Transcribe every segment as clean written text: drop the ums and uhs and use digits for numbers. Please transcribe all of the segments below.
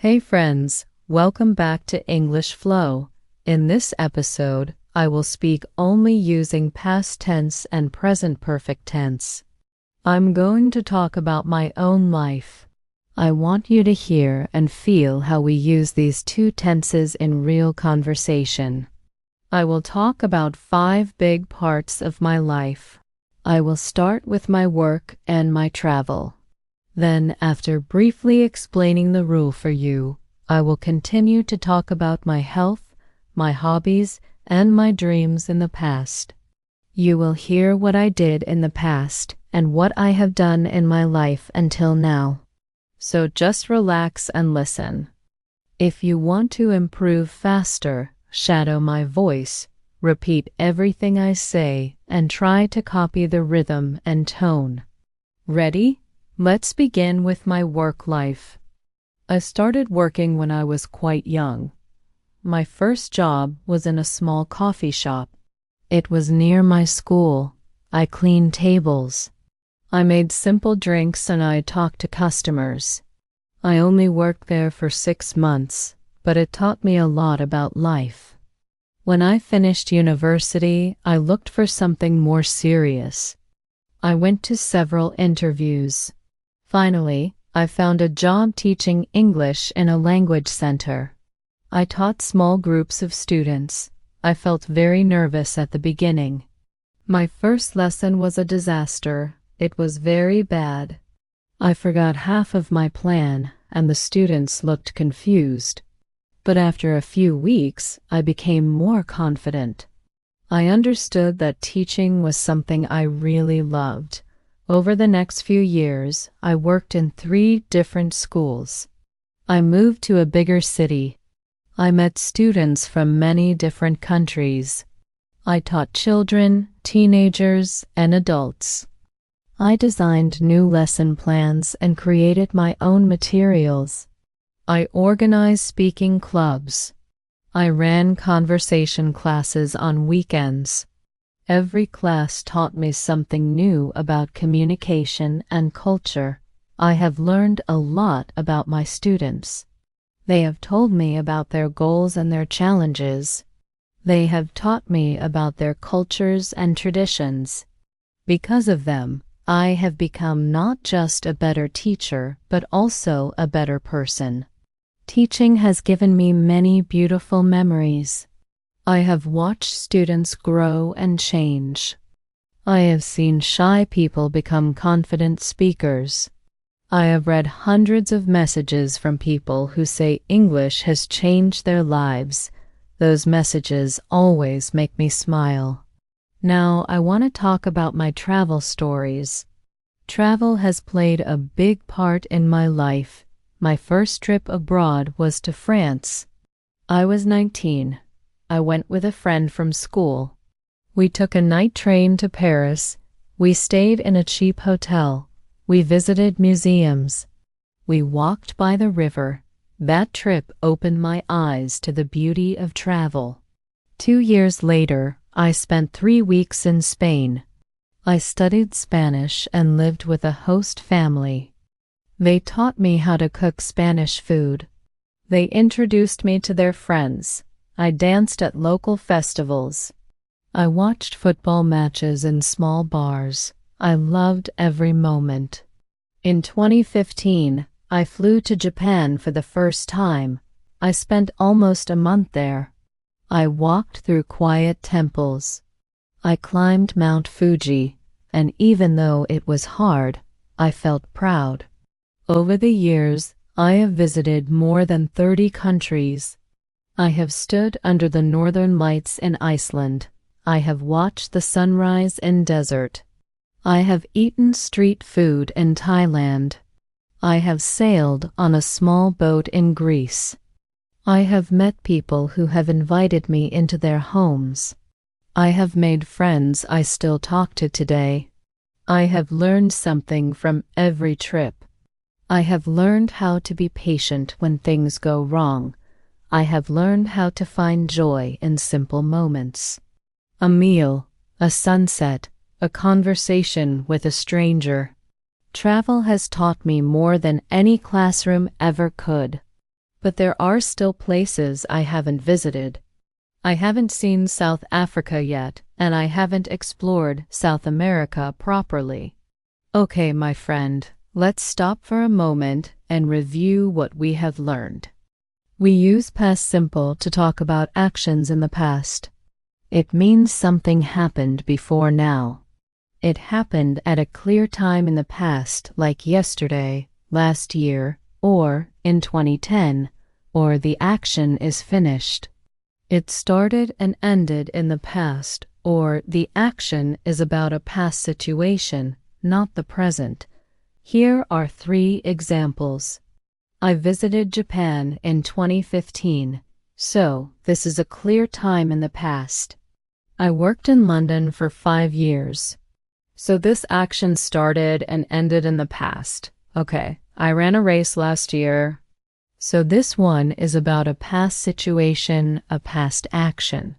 Hey friends, welcome back to English Flow. In this episode, I will speak only using past tense and present perfect tense. I'm going to talk about my own life. I want you to hear and feel how we use these two tenses in real conversation. I will talk about 5 big parts of my life. I will start with my work and my travel. Then, after briefly explaining the rule for you, I will continue to talk about my health, my hobbies, and my dreams in the past. You will hear what I did in the past and what I have done in my life until now. So just relax and listen. If you want to improve faster, shadow my voice, repeat everything I say, and try to copy the rhythm and tone. Ready? Let's begin with my work life. I started working when I was quite young. My first job was in a small coffee shop. It was near my school. I cleaned tables. I made simple drinks and I talked to customers. I only worked there for 6 months, but it taught me a lot about life. When I finished university, I looked for something more serious. I went to several interviews. Finally, I found a job teaching English in a language center. I taught small groups of students. I felt very nervous at the beginning. My first lesson was a disaster. It was very bad. I forgot half of my plan, and the students looked confused. But after a few weeks, I became more confident. I understood that teaching was something I really loved. Over the next few years, I worked in 3 different schools. I moved to a bigger city. I met students from many different countries. I taught children, teenagers, and adults. I designed new lesson plans and created my own materials. I organized speaking clubs. I ran conversation classes on weekends. Every class taught me something new about communication and culture. I have learned a lot about my students. They have told me about their goals and their challenges. They have taught me about their cultures and traditions. Because of them, I have become not just a better teacher, but also a better person. Teaching has given me many beautiful memories. I have watched students grow and change. I have seen shy people become confident speakers. I have read hundreds of messages from people who say English has changed their lives. Those messages always make me smile. Now I want to talk about my travel stories. Travel has played a big part in my life. My first trip abroad was to France. I was 19. I went with a friend from school. We took a night train to Paris. We stayed in a cheap hotel. We visited museums. We walked by the river. That trip opened my eyes to the beauty of travel. 2 years later, I spent 3 weeks in Spain. I studied Spanish and lived with a host family. They taught me how to cook Spanish food. They introduced me to their friends. I danced at local festivals. I watched football matches in small bars. I loved every moment. In 2015, I flew to Japan for the first time. I spent almost a month there. I walked through quiet temples. I climbed Mount Fuji, and even though it was hard, I felt proud. Over the years, I have visited more than 30 countries. I have stood under the northern lights in Iceland. I have watched the sunrise in desert. I have eaten street food in Thailand. I have sailed on a small boat in Greece. I have met people who have invited me into their homes. I have made friends I still talk to today. I have learned something from every trip. I have learned how to be patient when things go wrong. I have learned how to find joy in simple moments. A meal, a sunset, a conversation with a stranger. Travel has taught me more than any classroom ever could. but there are still places I haven't visited. I haven't seen South Africa yet, and I haven't explored South America properly. Okay, my friend, let's stop for a moment and review what we have learned. We use past simple to talk about actions in the past. It means something happened before now. It happened at a clear time in the past, like yesterday, last year, or in 2010, or the action is finished. It started and ended in the past, or the action is about a past situation, not the present. Here are 3 examples. I visited Japan in 2015, so this is a clear time in the past. I worked in London for 5 years. So this action started and ended in the past. Okay, I ran a race last year. So this one is about a past situation, a past action.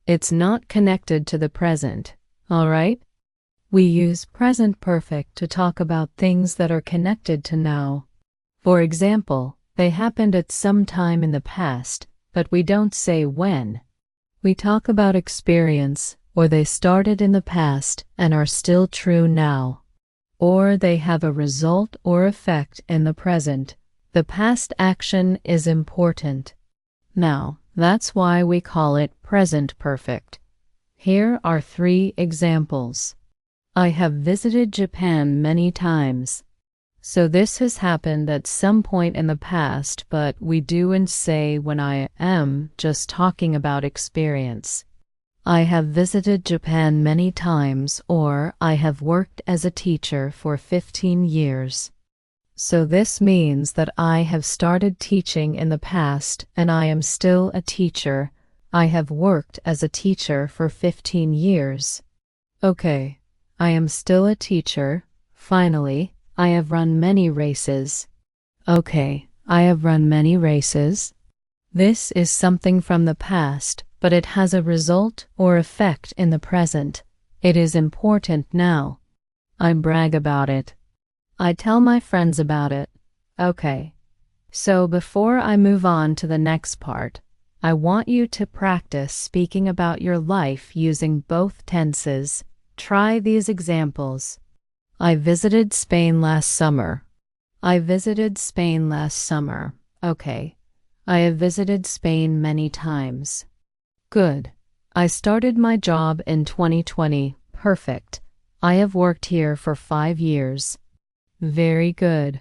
It's not connected to the present, all right? We use present perfect to talk about things that are connected to now. For example, they happened at some time in the past, but we don't say when. We talk about experience, or they started in the past and are still true now. Or they have a result or effect in the present. The past action is important. Now, that's why we call it present perfect. Here are 3 examples. I have visited Japan many times. So this has happened at some point in the past, but we do and say when I am just talking about experience. I have visited Japan many times, or I have worked as a teacher for 15 years. So this means that I have started teaching in the past and I am still a teacher. I have worked as a teacher for 15 years. Okay, I am still a teacher. Finally, I have run many races. Okay, I have run many races. This is something from the past, but it has a result or effect in the present. It is important now. I brag about it. I tell my friends about it. Okay. So before I move on to the next part, I want you to practice speaking about your life using both tenses. Try these examples. I visited Spain last summer. I visited Spain last summer. Okay. I have visited Spain many times. Good. I started my job in 2020. Perfect. I have worked here for 5 years. Very good.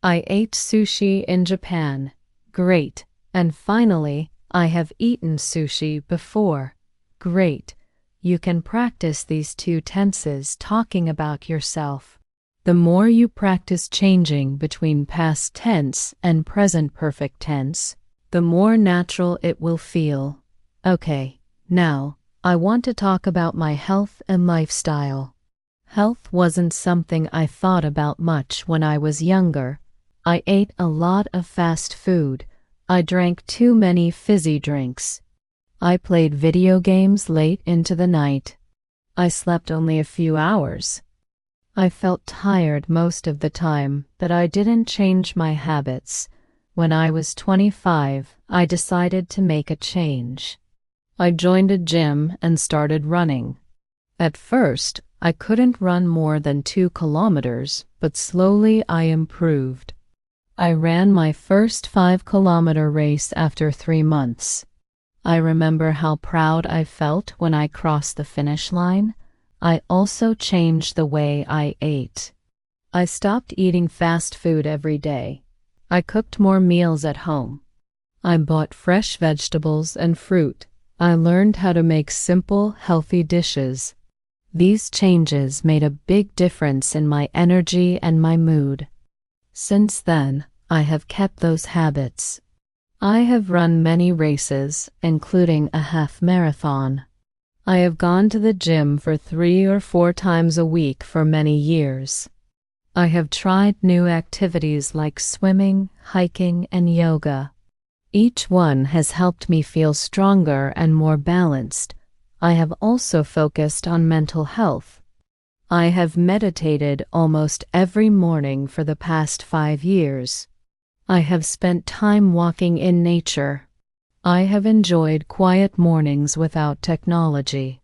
I ate sushi in Japan. Great. And finally, I have eaten sushi before. Great. You can practice these 2 tenses talking about yourself. The more you practice changing between past tense and present perfect tense, the more natural it will feel. Okay, now, I want to talk about my health and lifestyle. Health wasn't something I thought about much when I was younger. I ate a lot of fast food. I drank too many fizzy drinks. I played video games late into the night. I slept only a few hours. I felt tired most of the time, but I didn't change my habits. When I was 25, I decided to make a change. I joined a gym and started running. At first, I couldn't run more than 2 kilometers, but slowly I improved. I ran my first 5-kilometer race after 3 months. I remember how proud I felt when I crossed the finish line. I also changed the way I ate. I stopped eating fast food every day. I cooked more meals at home. I bought fresh vegetables and fruit. I learned how to make simple, healthy dishes. These changes made a big difference in my energy and my mood. Since then, I have kept those habits. I have run many races, including a half marathon. I have gone to the gym for 3 or 4 times a week for many years. I have tried new activities like swimming, hiking, and yoga. Each one has helped me feel stronger and more balanced. I have also focused on mental health. I have meditated almost every morning for the past 5 years. I have spent time walking in nature. I have enjoyed quiet mornings without technology.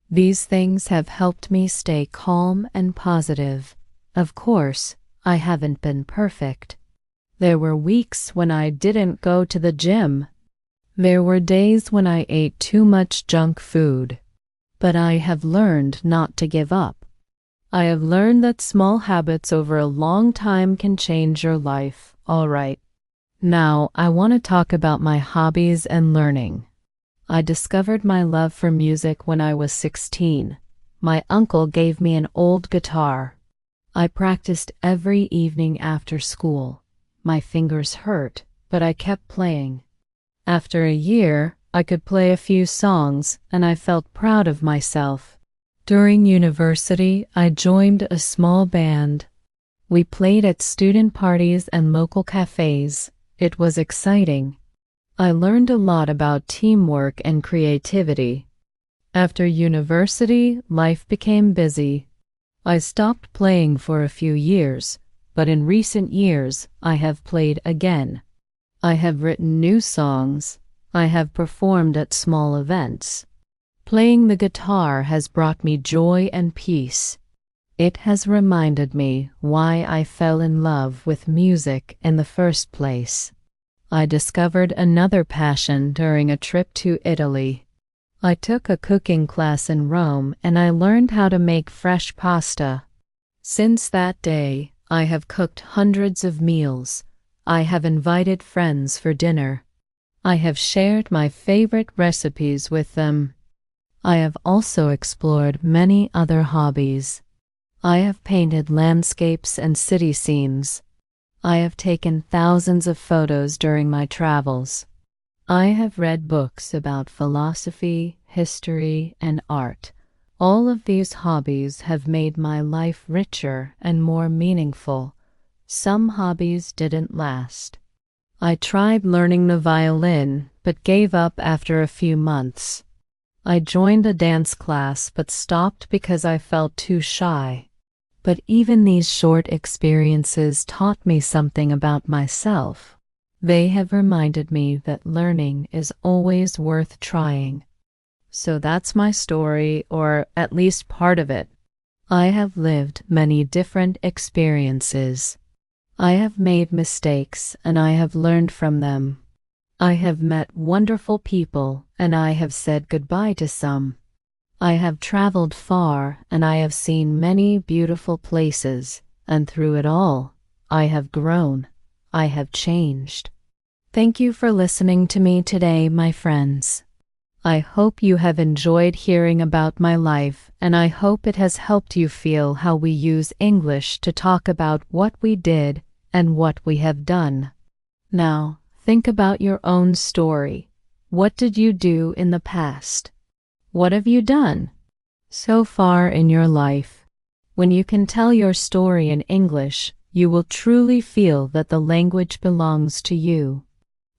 These things have helped me stay calm and positive. Of course, I haven't been perfect. There were weeks when I didn't go to the gym. There were days when I ate too much junk food. But I have learned not to give up. I have learned that small habits over a long time can change your life. All right. Now, I want to talk about my hobbies and learning. I discovered my love for music when I was 16. My uncle gave me an old guitar. I practiced every evening after school. My fingers hurt, but I kept playing. After a year, I could play a few songs, and I felt proud of myself. During university, I joined a small band. We played at student parties and local cafes. It was exciting. I learned a lot about teamwork and creativity. After university, life became busy. I stopped playing for a few years, but in recent years, I have played again. I have written new songs. I have performed at small events. Playing the guitar has brought me joy and peace. It has reminded me why I fell in love with music in the first place. I discovered another passion during a trip to Italy. I took a cooking class in Rome and I learned how to make fresh pasta. Since that day, I have cooked hundreds of meals. I have invited friends for dinner. I have shared my favorite recipes with them. I have also explored many other hobbies. I have painted landscapes and city scenes. I have taken thousands of photos during my travels. I have read books about philosophy, history, and art. All of these hobbies have made my life richer and more meaningful. Some hobbies didn't last. I tried learning the violin, but gave up after a few months. I joined a dance class but stopped because I felt too shy. But even these short experiences taught me something about myself. They have reminded me that learning is always worth trying. So that's my story, or at least part of it. I have lived many different experiences. I have made mistakes and I have learned from them. I have met wonderful people and I have said goodbye to some. I have traveled far and I have seen many beautiful places, and through it all, I have grown. I have changed. Thank you for listening to me today, my friends. I hope you have enjoyed hearing about my life, and I hope it has helped you feel how we use English to talk about what we did and what we have done. Now, think about your own story. What did you do in the past? What have you done so far in your life? When you can tell your story in English, you will truly feel that the language belongs to you.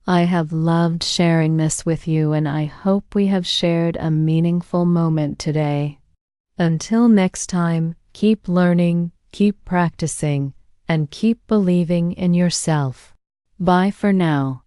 I have loved sharing this with you, and I hope we have shared a meaningful moment today. Until next time, keep learning, keep practicing, and keep believing in yourself. Bye for now.